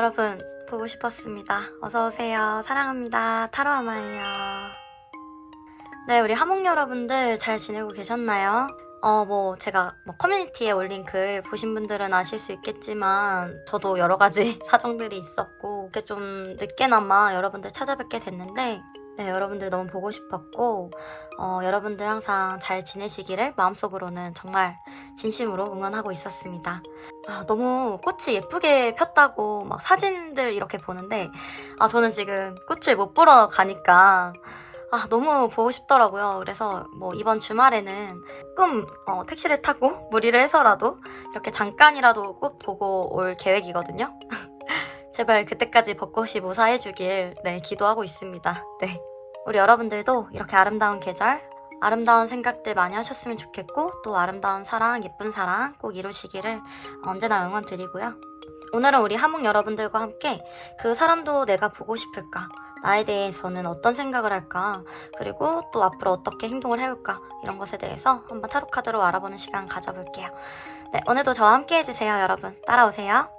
여러분, 보고 싶었습니다. 어서오세요. 사랑합니다. 타로아마예요. 네, 우리 하몽 여러분들 잘 지내고 계셨나요? 제가 커뮤니티에 올린 글 보신 분들은 아실 수 있겠지만 저도 여러 가지 사정들이 있었고 이렇게 좀 늦게나마 여러분들 찾아뵙게 됐는데 네, 여러분들 너무 보고 싶었고 여러분들 항상 잘 지내시기를 마음속으로는 정말 진심으로 응원하고 있었습니다. 너무 꽃이 예쁘게 폈다고 막 사진들 이렇게 보는데 저는 지금 꽃을 못 보러 가니까 너무 보고 싶더라고요. 그래서 이번 주말에는 조금 택시를 타고 무리를 해서라도 이렇게 잠깐이라도 꽃 보고 올 계획이거든요. 제발 그때까지 벚꽃이 무사해주길 기도하고 있습니다. 네. 우리 여러분들도 이렇게 아름다운 계절, 아름다운 생각들 많이 하셨으면 좋겠고 또 아름다운 사랑, 예쁜 사랑 꼭 이루시기를 언제나 응원 드리고요. 오늘은 우리 하몽 여러분들과 함께 그 사람도 내가 보고 싶을까? 나에 대해서는 어떤 생각을 할까? 그리고 또 앞으로 어떻게 행동을 해올까? 이런 것에 대해서 한번 타로 카드로 알아보는 시간 가져볼게요. 네, 오늘도 저와 함께 해주세요, 여러분. 따라오세요.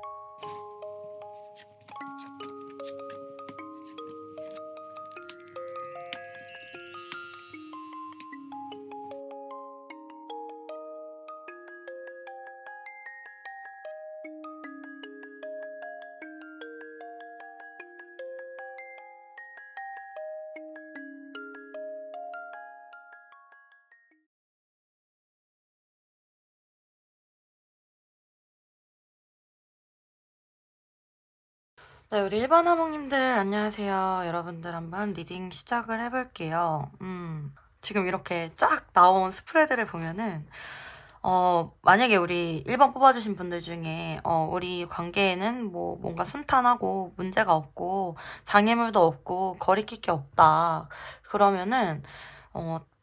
네, 우리 일반 하몽님들 안녕하세요. 여러분들 한번 리딩 시작을 해볼게요. 지금 이렇게 쫙 나온 스프레드를 보면은 만약에 우리 1번 뽑아주신 분들 중에 우리 관계에는 뭔가 순탄하고 문제가 없고 장애물도 없고 거리낄 게 없다. 그러면은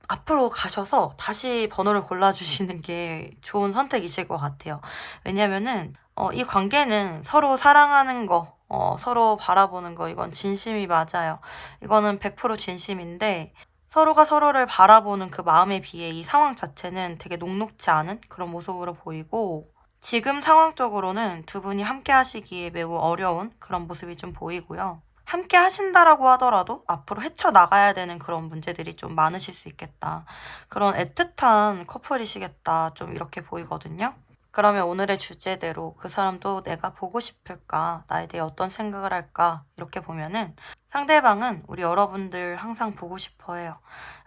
앞으로 가셔서 다시 번호를 골라주시는 게 좋은 선택이실 것 같아요. 왜냐면은 이 관계는 서로 사랑하는 거, 서로 바라보는 거, 이건 진심이 맞아요. 이거는 100% 진심인데, 서로가 서로를 바라보는 그 마음에 비해 이 상황 자체는 되게 녹록지 않은 그런 모습으로 보이고, 지금 상황적으로는 두 분이 함께 하시기에 매우 어려운 그런 모습이 좀 보이고요. 함께 하신다라고 하더라도 앞으로 헤쳐나가야 되는 그런 문제들이 좀 많으실 수 있겠다. 그런 애틋한 커플이시겠다. 좀 이렇게 보이거든요. 그러면 오늘의 주제대로 그 사람도 내가 보고 싶을까? 나에 대해 어떤 생각을 할까? 이렇게 보면은 상대방은 우리 여러분들 항상 보고 싶어 해요.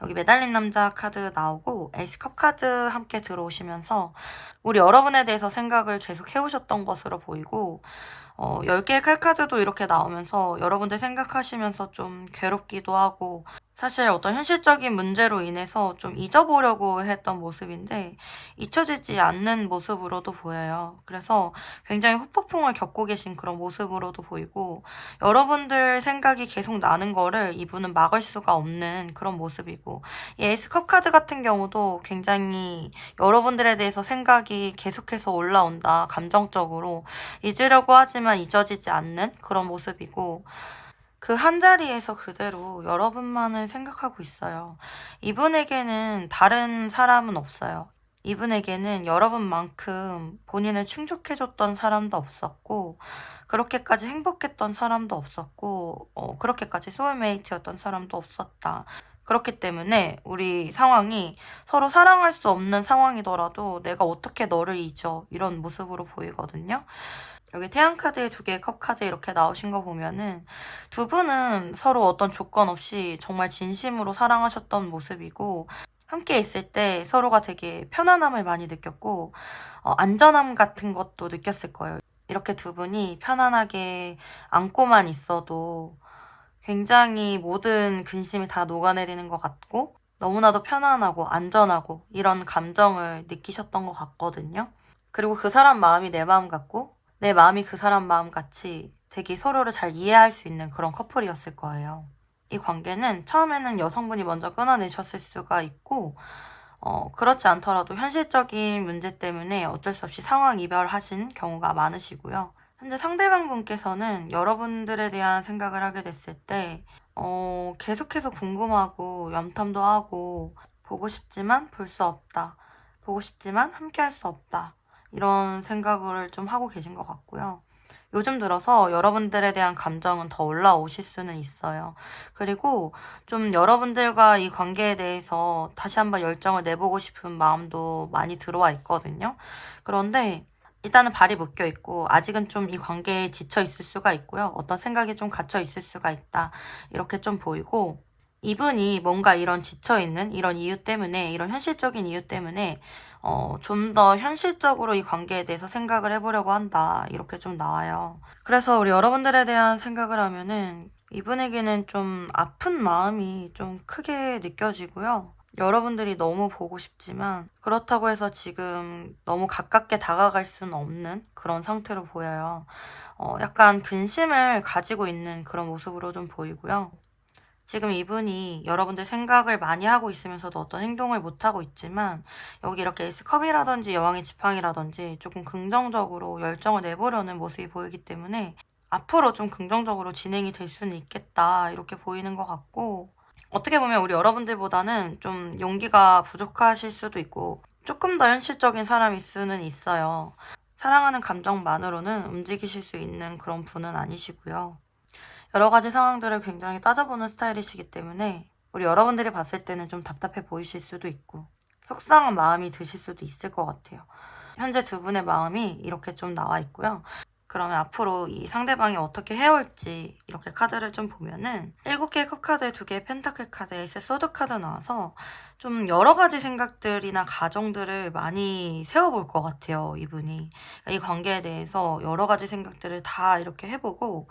여기 매달린 남자 카드 나오고 에이스컵 카드 함께 들어오시면서 우리 여러분에 대해서 생각을 계속 해오셨던 것으로 보이고 10개의 칼카드도 이렇게 나오면서 여러분들 생각하시면서 좀 괴롭기도 하고 사실 어떤 현실적인 문제로 인해서 좀 잊어보려고 했던 모습인데 잊혀지지 않는 모습으로도 보여요. 그래서 굉장히 후폭풍을 겪고 계신 그런 모습으로도 보이고 여러분들 생각이 계속 나는 거를 이분은 막을 수가 없는 그런 모습이고 이 에이스컵 카드 같은 경우도 굉장히 여러분들에 대해서 생각이 계속해서 올라온다. 감정적으로 잊으려고 하지만 잊어지지 않는 그런 모습이고 그 한자리에서 그대로 여러분만을 생각하고 있어요. 이분에게는 다른 사람은 없어요. 이분에게는 여러분만큼 본인을 충족해줬던 사람도 없었고 그렇게까지 행복했던 사람도 없었고 그렇게까지 소울메이트였던 사람도 없었다. 그렇기 때문에 우리 상황이 서로 사랑할 수 없는 상황이더라도 내가 어떻게 너를 잊어 이런 모습으로 보이거든요. 여기 태양카드 2개의 컵카드 이렇게 나오신 거 보면은 두 분은 서로 어떤 조건 없이 정말 진심으로 사랑하셨던 모습이고 함께 있을 때 서로가 되게 편안함을 많이 느꼈고 안전함 같은 것도 느꼈을 거예요. 이렇게 두 분이 편안하게 안고만 있어도 굉장히 모든 근심이 다 녹아내리는 것 같고 너무나도 편안하고 안전하고 이런 감정을 느끼셨던 것 같거든요. 그리고 그 사람 마음이 내 마음 같고 내 마음이 그 사람 마음 같이 되게 서로를 잘 이해할 수 있는 그런 커플이었을 거예요. 이 관계는 처음에는 여성분이 먼저 끊어내셨을 수가 있고 그렇지 않더라도 현실적인 문제 때문에 어쩔 수 없이 상황 이별하신 경우가 많으시고요. 현재 상대방 분께서는 여러분들에 대한 생각을 하게 됐을 때 계속해서 궁금하고 염탐도 하고 보고 싶지만 볼 수 없다. 보고 싶지만 함께 할 수 없다. 이런 생각을 좀 하고 계신 것 같고요. 요즘 들어서 여러분들에 대한 감정은 더 올라오실 수는 있어요. 그리고 좀 여러분들과 이 관계에 대해서 다시 한번 열정을 내보고 싶은 마음도 많이 들어와 있거든요. 그런데 일단은 발이 묶여 있고 아직은 좀 이 관계에 지쳐 있을 수가 있고요. 어떤 생각이 좀 갇혀 있을 수가 있다. 이렇게 좀 보이고 이분이 뭔가 이런 지쳐 있는 이런 이유 때문에 이런 현실적인 이유 때문에 좀 더 현실적으로 이 관계에 대해서 생각을 해보려고 한다. 이렇게 좀 나와요. 그래서 우리 여러분들에 대한 생각을 하면은 이분에게는 좀 아픈 마음이 좀 크게 느껴지고요. 여러분들이 너무 보고 싶지만 그렇다고 해서 지금 너무 가깝게 다가갈 수는 없는 그런 상태로 보여요. 약간 근심을 가지고 있는 그런 모습으로 좀 보이고요. 지금 이분이 여러분들 생각을 많이 하고 있으면서도 어떤 행동을 못하고 있지만 여기 이렇게 에이스컵이라든지 여왕의 지팡이라든지 조금 긍정적으로 열정을 내보려는 모습이 보이기 때문에 앞으로 좀 긍정적으로 진행이 될 수는 있겠다 이렇게 보이는 것 같고 어떻게 보면 우리 여러분들보다는 좀 용기가 부족하실 수도 있고 조금 더 현실적인 사람일 수는 있어요. 사랑하는 감정만으로는 움직이실 수 있는 그런 분은 아니시고요. 여러 가지 상황들을 굉장히 따져보는 스타일이시기 때문에 우리 여러분들이 봤을 때는 좀 답답해 보이실 수도 있고 속상한 마음이 드실 수도 있을 것 같아요. 현재 두 분의 마음이 이렇게 좀 나와 있고요. 그러면 앞으로 이 상대방이 어떻게 해올지 이렇게 카드를 좀 보면은 7개의 컵카드에 2개의 펜타클 카드, 에이스 소드 카드 나와서 좀 여러 가지 생각들이나 가정들을 많이 세워볼 것 같아요, 이분이. 이 관계에 대해서 여러 가지 생각들을 다 이렇게 해보고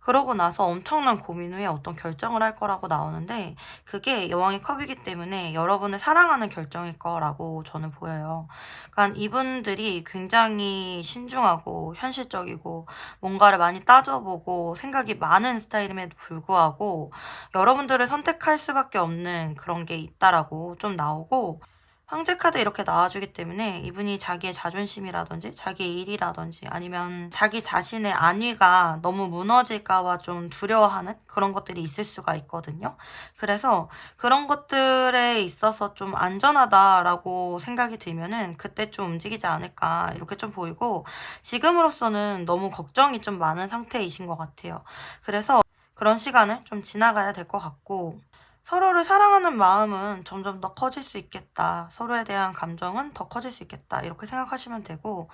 그러고 나서 엄청난 고민 후에 어떤 결정을 할 거라고 나오는데 그게 여왕의 컵이기 때문에 여러분을 사랑하는 결정일 거라고 저는 보여요. 그러니까 이분들이 굉장히 신중하고 현실적이고 뭔가를 많이 따져보고 생각이 많은 스타일임에도 불구하고 여러분들을 선택할 수밖에 없는 그런 게 있다라고 좀 나오고 황제 카드 이렇게 나와주기 때문에 이분이 자기의 자존심이라든지 자기의 일이라든지 아니면 자기 자신의 안위가 너무 무너질까봐 좀 두려워하는 그런 것들이 있을 수가 있거든요. 그래서 그런 것들에 있어서 좀 안전하다라고 생각이 들면은 그때 좀 움직이지 않을까 이렇게 좀 보이고 지금으로서는 너무 걱정이 좀 많은 상태이신 것 같아요. 그래서 그런 시간을 좀 지나가야 될 것 같고 서로를 사랑하는 마음은 점점 더 커질 수 있겠다. 서로에 대한 감정은 더 커질 수 있겠다. 이렇게 생각하시면 되고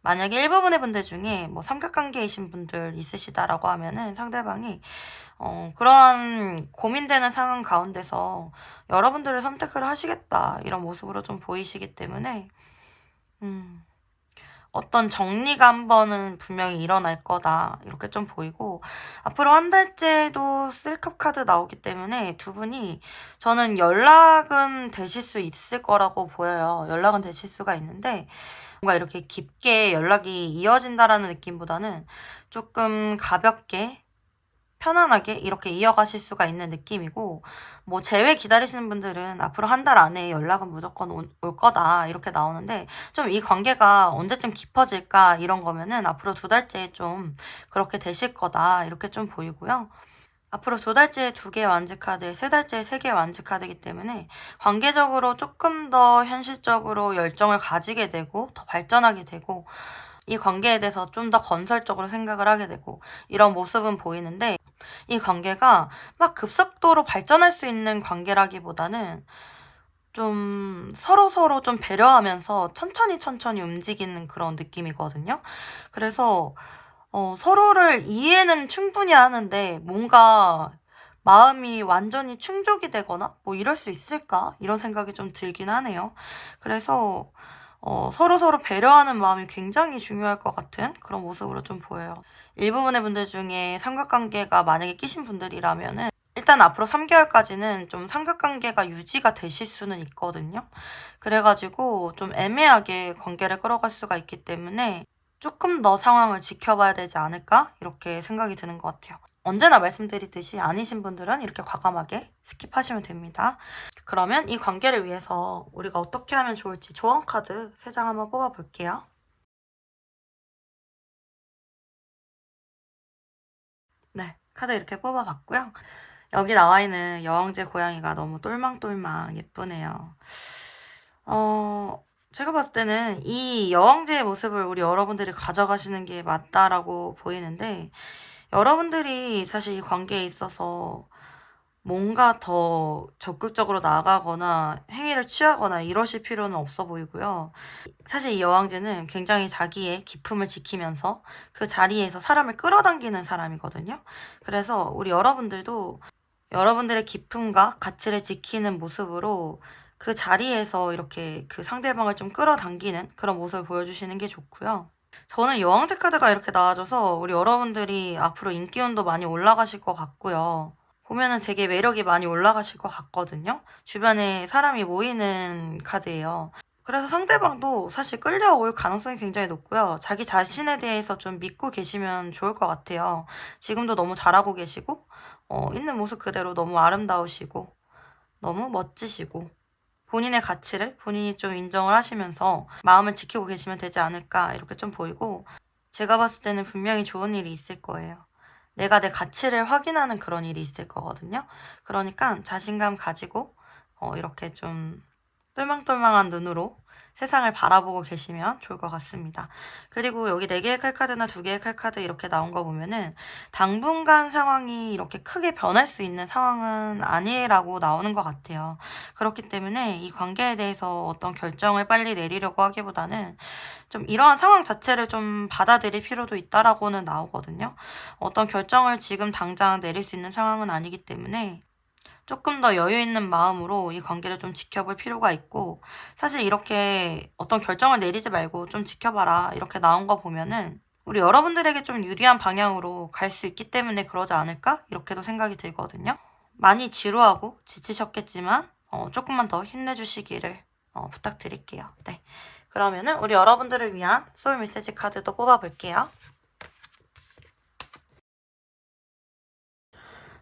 만약에 일부분의 분들 중에 뭐 삼각관계이신 분들 있으시다라고 하면은 상대방이 그러한 고민되는 상황 가운데서 여러분들을 선택을 하시겠다. 이런 모습으로 좀 보이시기 때문에 어떤 정리가 한 번은 분명히 일어날 거다. 이렇게 좀 보이고 앞으로 한 달째도 쓸컵 카드 나오기 때문에 두 분이 저는 연락은 되실 수 있을 거라고 보여요. 연락은 되실 수가 있는데 뭔가 이렇게 깊게 연락이 이어진다라는 느낌보다는 조금 가볍게 편안하게 이렇게 이어가실 수가 있는 느낌이고 뭐 재회 기다리시는 분들은 앞으로 한 달 안에 연락은 무조건 올 거다 이렇게 나오는데 좀 이 관계가 언제쯤 깊어질까 이런 거면은 앞으로 2달째에 좀 그렇게 되실 거다 이렇게 좀 보이고요. 앞으로 2달째에 2개의 완즈 카드, 3달째에 3개의 완즈 카드이기 때문에 관계적으로 조금 더 현실적으로 열정을 가지게 되고 더 발전하게 되고 이 관계에 대해서 좀 더 건설적으로 생각을 하게 되고 이런 모습은 보이는데 이 관계가 막 급속도로 발전할 수 있는 관계라기보다는 좀 서로서로 좀 배려하면서 천천히 움직이는 그런 느낌이거든요. 그래서 서로를 이해는 충분히 하는데 뭔가 마음이 완전히 충족이 되거나 뭐 이럴 수 있을까? 이런 생각이 좀 들긴 하네요. 그래서 서로서로 배려하는 마음이 굉장히 중요할 것 같은 그런 모습으로 좀 보여요. 일부분의 분들 중에 삼각관계가 만약에 끼신 분들이라면은 일단 앞으로 3개월까지는 좀 삼각관계가 유지가 되실 수는 있거든요. 그래가지고 좀 애매하게 관계를 끌어갈 수가 있기 때문에 조금 더 상황을 지켜봐야 되지 않을까? 이렇게 생각이 드는 것 같아요. 언제나 말씀드리듯이 아니신 분들은 이렇게 과감하게 스킵하시면 됩니다. 그러면 이 관계를 위해서 우리가 어떻게 하면 좋을지 조언 카드 3장 한번 뽑아볼게요. 네, 카드 이렇게 뽑아봤고요. 여기 나와 있는 여왕제 고양이가 너무 똘망똘망 예쁘네요. 어, 제가 봤을 때는 이 여왕제의 모습을 우리 여러분들이 가져가시는 게 맞다라고 보이는데, 여러분들이 사실 이 관계에 있어서 뭔가 더 적극적으로 나아가거나 행위를 취하거나 이러실 필요는 없어 보이고요. 사실 이 여왕제는 굉장히 자기의 기품을 지키면서 그 자리에서 사람을 끌어당기는 사람이거든요. 그래서 우리 여러분들도 여러분들의 기품과 가치를 지키는 모습으로 그 자리에서 이렇게 그 상대방을 좀 끌어당기는 그런 모습을 보여주시는 게 좋고요. 저는 여왕제 카드가 이렇게 나와줘서 우리 여러분들이 앞으로 인기운도 많이 올라가실 것 같고요. 보면은 되게 매력이 많이 올라가실 것 같거든요. 주변에 사람이 모이는 카드예요. 그래서 상대방도 사실 끌려올 가능성이 굉장히 높고요. 자기 자신에 대해서 좀 믿고 계시면 좋을 것 같아요. 지금도 너무 잘하고 계시고, 있는 모습 그대로 너무 아름다우시고, 너무 멋지시고, 본인의 가치를 본인이 좀 인정을 하시면서 마음을 지키고 계시면 되지 않을까, 이렇게 좀 보이고, 제가 봤을 때는 분명히 좋은 일이 있을 거예요. 내가 내 가치를 확인하는 그런 일이 있을 거거든요. 그러니까 자신감 가지고, 이렇게 좀 똘망똘망한 눈으로 세상을 바라보고 계시면 좋을 것 같습니다. 그리고 여기 4개의 칼카드나 2개의 칼카드 이렇게 나온 거 보면은 당분간 상황이 이렇게 크게 변할 수 있는 상황은 아니라고 나오는 것 같아요. 그렇기 때문에 이 관계에 대해서 어떤 결정을 빨리 내리려고 하기보다는 좀 이러한 상황 자체를 좀 받아들일 필요도 있다라고는 나오거든요. 어떤 결정을 지금 당장 내릴 수 있는 상황은 아니기 때문에 조금 더 여유 있는 마음으로 이 관계를 좀 지켜볼 필요가 있고, 사실 이렇게 어떤 결정을 내리지 말고 좀 지켜봐라 이렇게 나온 거 보면은 우리 여러분들에게 좀 유리한 방향으로 갈 수 있기 때문에 그러지 않을까? 이렇게도 생각이 들거든요. 많이 지루하고 지치셨겠지만 조금만 더 힘내주시기를 부탁드릴게요. 네. 그러면은 우리 여러분들을 위한 소울 메시지 카드도 뽑아볼게요.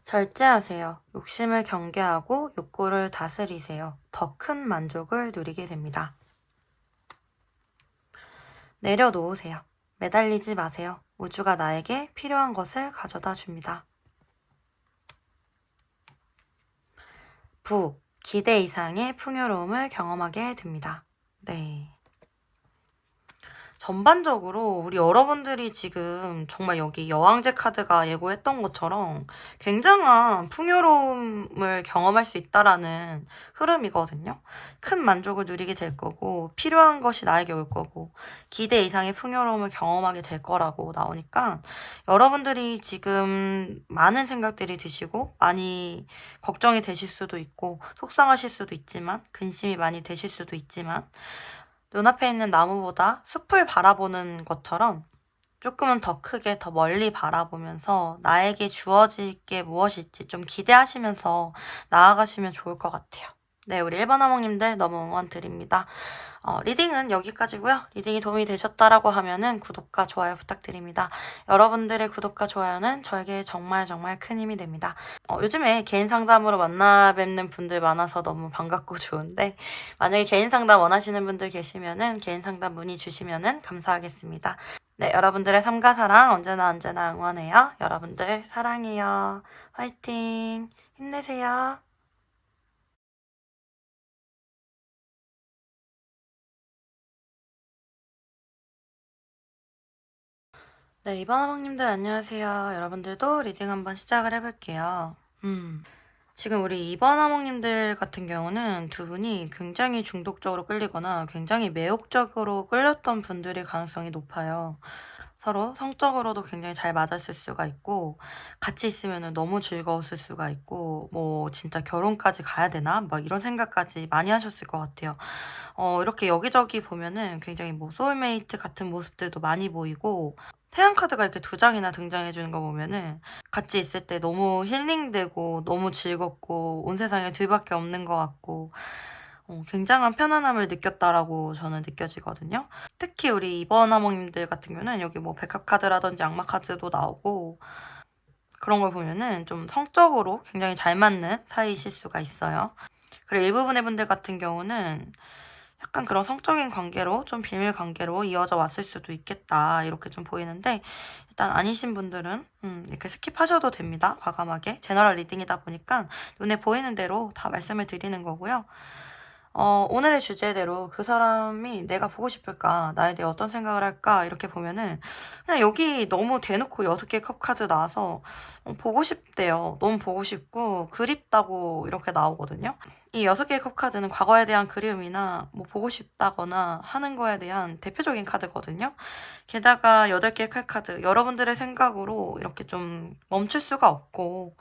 절제하세요. 욕심을 경계하고 욕구를 다스리세요. 더 큰 만족을 누리게 됩니다. 내려놓으세요. 매달리지 마세요. 우주가 나에게 필요한 것을 가져다 줍니다. 부, 기대 이상의 풍요로움을 경험하게 됩니다. 네. 전반적으로 우리 여러분들이 지금 정말 여기 여왕제 카드가 예고했던 것처럼 굉장한 풍요로움을 경험할 수 있다라는 흐름이거든요. 큰 만족을 누리게 될 거고, 필요한 것이 나에게 올 거고, 기대 이상의 풍요로움을 경험하게 될 거라고 나오니까 여러분들이 지금 많은 생각들이 드시고 많이 걱정이 되실 수도 있고 속상하실 수도 있지만 근심이 많이 되실 수도 있지만 눈앞에 있는 나무보다 숲을 바라보는 것처럼 조금은 더 크게 더 멀리 바라보면서 나에게 주어질 게 무엇일지 좀 기대하시면서 나아가시면 좋을 것 같아요. 네, 우리 1번 어머님들 너무 응원 드립니다. 리딩은 여기까지고요. 리딩이 도움이 되셨다라고 하면은 구독과 좋아요 부탁드립니다. 여러분들의 구독과 좋아요는 저에게 정말 정말 큰 힘이 됩니다. 요즘에 개인 상담으로 만나 뵙는 분들 많아서 너무 반갑고 좋은데 만약에 개인 상담 원하시는 분들 계시면은 개인 상담 문의 주시면은 감사하겠습니다. 네, 여러분들의 삶과 사랑 언제나 언제나 응원해요. 여러분들 사랑해요. 화이팅! 힘내세요. 네, 이번 화방님들 안녕하세요. 여러분들도 리딩 한번 시작을 해볼게요. 지금 우리 이번 화목님들 같은 경우는 두 분이 굉장히 중독적으로 끌리거나 굉장히 매혹적으로 끌렸던 분들의 가능성이 높아요. 서로 성적으로도 굉장히 잘 맞았을 수가 있고 같이 있으면 너무 즐거웠을 수가 있고 뭐 진짜 결혼까지 가야 되나? 막 이런 생각까지 많이 하셨을 것 같아요. 이렇게 여기저기 보면은 굉장히 뭐 소울메이트 같은 모습들도 많이 보이고 태양 카드가 이렇게 2장이나 등장해 주는 거 보면은 같이 있을 때 너무 힐링되고 너무 즐겁고 온 세상에 둘밖에 없는 것 같고 굉장한 편안함을 느꼈다라고 저는 느껴지거든요. 특히 우리 이번 화목님들 같은 경우는 여기 뭐 백합 카드라든지 악마 카드도 나오고 그런 걸 보면은 좀 성적으로 굉장히 잘 맞는 사이이실 수가 있어요. 그리고 일부분의 분들 같은 경우는 약간 그런 성적인 관계로 좀 비밀 관계로 이어져 왔을 수도 있겠다 이렇게 좀 보이는데 일단 아니신 분들은 이렇게 스킵하셔도 됩니다. 과감하게 제너럴 리딩이다 보니까 눈에 보이는 대로 다 말씀을 드리는 거고요. 오늘의 주제대로 그 사람이 내가 보고 싶을까? 나에 대해 어떤 생각을 할까? 이렇게 보면은 그냥 여기 너무 대놓고 6개 컵 카드 나와서 보고 싶대요. 너무 보고 싶고 그립다고 이렇게 나오거든요. 이 6개의 컵 카드는 과거에 대한 그리움이나 뭐 보고 싶다거나 하는 거에 대한 대표적인 카드거든요. 게다가 8개의 칼 카드, 여러분들의 생각으로 이렇게 좀 멈출 수가 없고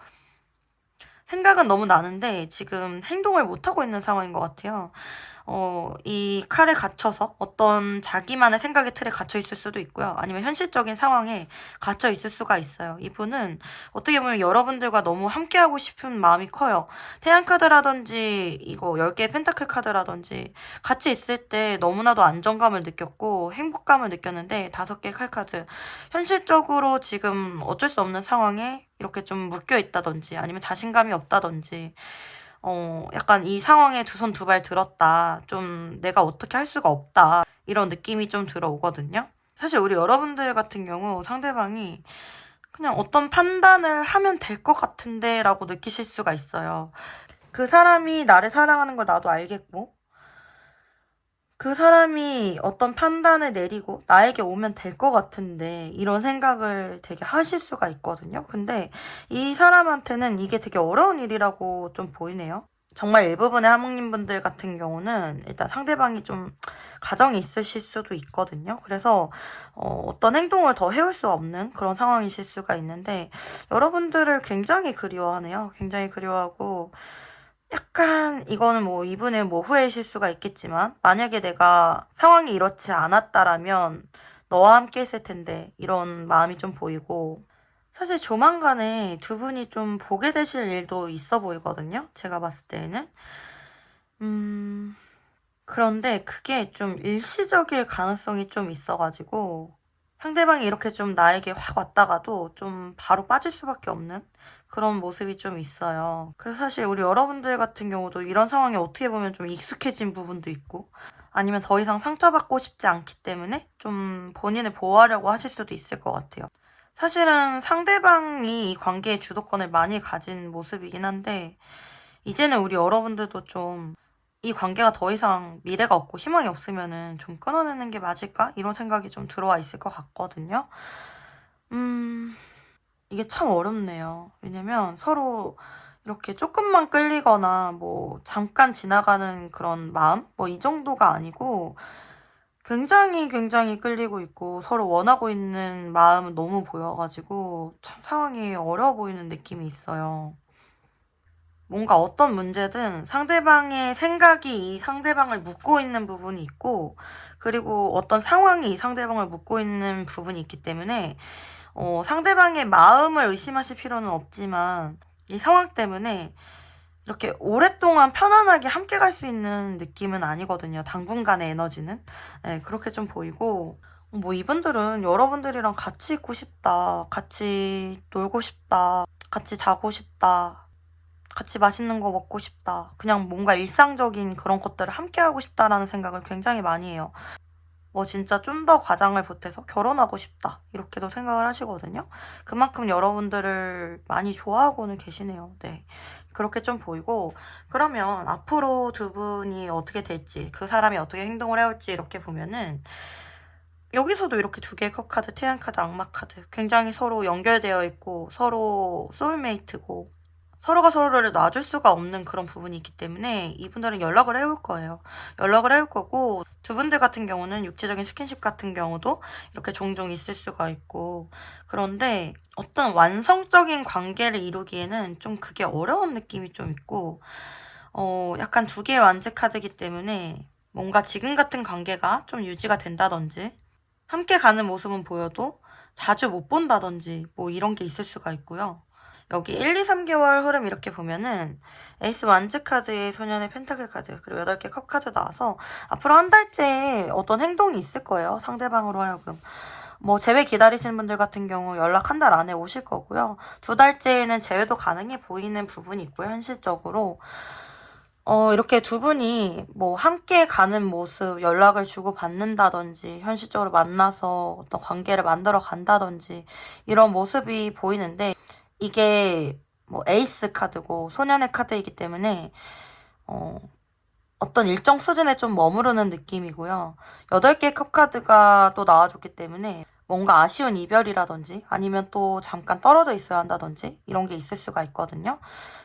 생각은 너무 나는데 지금 행동을 못하고 있는 상황인 것 같아요. 이 칼에 갇혀서 어떤 자기만의 생각의 틀에 갇혀 있을 수도 있고요. 아니면 현실적인 상황에 갇혀 있을 수가 있어요. 이분은 어떻게 보면 여러분들과 너무 함께하고 싶은 마음이 커요. 태양 카드라든지 이거 10개의 펜타클 카드라든지 같이 있을 때 너무나도 안정감을 느꼈고 행복감을 느꼈는데 5개의 칼 카드. 현실적으로 지금 어쩔 수 없는 상황에 이렇게 좀 묶여 있다든지 아니면 자신감이 없다든지 약간 이 상황에 두 손 두 발 들었다. 좀 내가 어떻게 할 수가 없다. 이런 느낌이 좀 들어오거든요. 사실 우리 여러분들 같은 경우 상대방이 그냥 어떤 판단을 하면 될 것 같은데 라고 느끼실 수가 있어요. 그 사람이 나를 사랑하는 걸 나도 알겠고 그 사람이 어떤 판단을 내리고 나에게 오면 될 것 같은데 이런 생각을 되게 하실 수가 있거든요. 근데 이 사람한테는 이게 되게 어려운 일이라고 좀 보이네요. 정말 일부분의 하목님분들 같은 경우는 일단 상대방이 좀 가정이 있으실 수도 있거든요. 그래서 어떤 행동을 더 해올 수 없는 그런 상황이실 수가 있는데 여러분들을 굉장히 그리워하네요. 굉장히 그리워하고 약간 이거는 뭐 이분의 뭐 후회이실 수가 있겠지만 만약에 내가 상황이 이렇지 않았다라면 너와 함께 했을 텐데 이런 마음이 좀 보이고 사실 조만간에 두 분이 좀 보게 되실 일도 있어 보이거든요. 제가 봤을 때에는. 그런데 그게 좀 일시적일 가능성이 좀 있어가지고 상대방이 이렇게 좀 나에게 확 왔다가도 좀 바로 빠질 수밖에 없는 그런 모습이 좀 있어요. 그래서 사실 우리 여러분들 같은 경우도 이런 상황에 어떻게 보면 좀 익숙해진 부분도 있고 아니면 더 이상 상처받고 싶지 않기 때문에 좀 본인을 보호하려고 하실 수도 있을 것 같아요. 사실은 상대방이 이 관계의 주도권을 많이 가진 모습이긴 한데 이제는 우리 여러분들도 좀 이 관계가 더 이상 미래가 없고 희망이 없으면은 좀 끊어내는 게 맞을까? 이런 생각이 좀 들어와 있을 것 같거든요. 이게 참 어렵네요. 왜냐면 서로 이렇게 조금만 끌리거나 뭐 잠깐 지나가는 그런 마음? 뭐 이 정도가 아니고 굉장히 굉장히 끌리고 있고 서로 원하고 있는 마음은 너무 보여가지고 참 상황이 어려워 보이는 느낌이 있어요. 뭔가 어떤 문제든 상대방의 생각이 이 상대방을 묶고 있는 부분이 있고 그리고 어떤 상황이 이 상대방을 묶고 있는 부분이 있기 때문에 상대방의 마음을 의심하실 필요는 없지만 이 상황 때문에 이렇게 오랫동안 편안하게 함께 갈 수 있는 느낌은 아니거든요. 당분간의 에너지는. 네, 그렇게 좀 보이고 뭐 이분들은 여러분들이랑 같이 있고 싶다. 같이 놀고 싶다. 같이 자고 싶다. 같이 맛있는 거 먹고 싶다. 그냥 뭔가 일상적인 그런 것들을 함께 하고 싶다라는 생각을 굉장히 많이 해요. 뭐 진짜 좀 더 과장을 보태서 결혼하고 싶다. 이렇게도 생각을 하시거든요. 그만큼 여러분들을 많이 좋아하고는 계시네요. 네. 그렇게 좀 보이고 그러면 앞으로 두 분이 어떻게 될지 그 사람이 어떻게 행동을 해올지 이렇게 보면은 여기서도 이렇게 2개의 컵 카드, 태양 카드, 악마 카드 굉장히 서로 연결되어 있고 서로 소울메이트고 서로가 서로를 놔줄 수가 없는 그런 부분이 있기 때문에 이분들은 연락을 해올 거예요. 연락을 해올 거고 두 분들 같은 경우는 육체적인 스킨십 같은 경우도 이렇게 종종 있을 수가 있고 그런데 어떤 완성적인 관계를 이루기에는 좀 그게 어려운 느낌이 좀 있고 약간 2개의 완제 카드이기 때문에 뭔가 지금 같은 관계가 좀 유지가 된다든지 함께 가는 모습은 보여도 자주 못 본다든지 뭐 이런 게 있을 수가 있고요. 여기 1, 2, 3개월 흐름 이렇게 보면은 에이스 완즈 카드에 소년의 펜타클 카드 그리고 8개 컵 카드 나와서 앞으로 한 달째 어떤 행동이 있을 거예요. 상대방으로 하여금. 뭐 제외 기다리시는 분들 같은 경우 연락 한 달 안에 오실 거고요. 2달째에는 제외도 가능해 보이는 부분이 있고요. 현실적으로. 이렇게 두 분이 뭐 함께 가는 모습, 연락을 주고 받는다든지, 현실적으로 만나서 어떤 관계를 만들어 간다든지, 이런 모습이 보이는데, 이게 뭐 에이스 카드고 소년의 카드이기 때문에, 어, 어떤 일정 수준에 좀 머무르는 느낌이고요. 8개의 컵카드가 또 나와줬기 때문에 뭔가 아쉬운 이별이라든지 아니면 또 잠깐 떨어져 있어야 한다든지 이런 게 있을 수가 있거든요.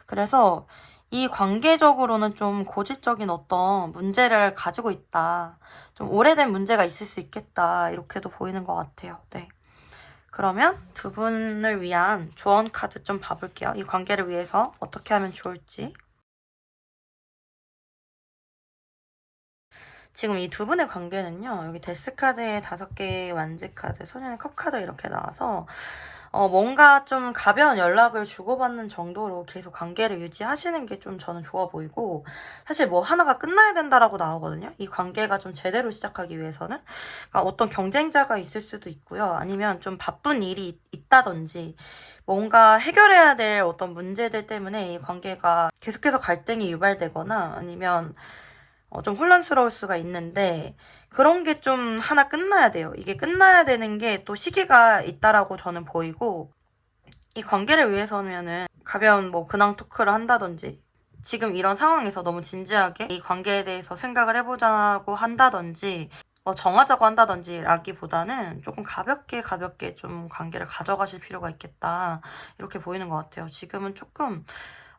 그래서 이 관계적으로는 좀 고질적인 어떤 문제를 가지고 있다. 좀 오래된 문제가 있을 수 있겠다. 이렇게도 보이는 것 같아요. 네. 그러면 두 분을 위한 조언 카드 좀 봐볼게요. 이 관계를 위해서 어떻게 하면 좋을지. 지금 이 두 분의 관계는요, 여기 데스 카드에 5개의 완지 카드, 소년의 컵 카드 이렇게 나와서 뭔가 좀 가벼운 연락을 주고받는 정도로 계속 관계를 유지하시는 게 좀 저는 좋아 보이고, 사실 뭐 하나가 끝나야 된다라고 나오거든요. 이 관계가 좀 제대로 시작하기 위해서는. 그러니까 어떤 경쟁자가 있을 수도 있고요. 아니면 좀 바쁜 일이 있다든지, 뭔가 해결해야 될 어떤 문제들 때문에 이 관계가 계속해서 갈등이 유발되거나 아니면 좀 혼란스러울 수가 있는데 그런 게 좀 하나 끝나야 돼요. 이게 끝나야 되는 게 또 시기가 있다라고 저는 보이고 이 관계를 위해서면은 가벼운 뭐 근황 토크를 한다든지 지금 이런 상황에서 너무 진지하게 이 관계에 대해서 생각을 해보자고 한다든지 뭐 정하자고 한다든지 라기보다는 조금 가볍게 좀 관계를 가져가실 필요가 있겠다 이렇게 보이는 것 같아요. 지금은 조금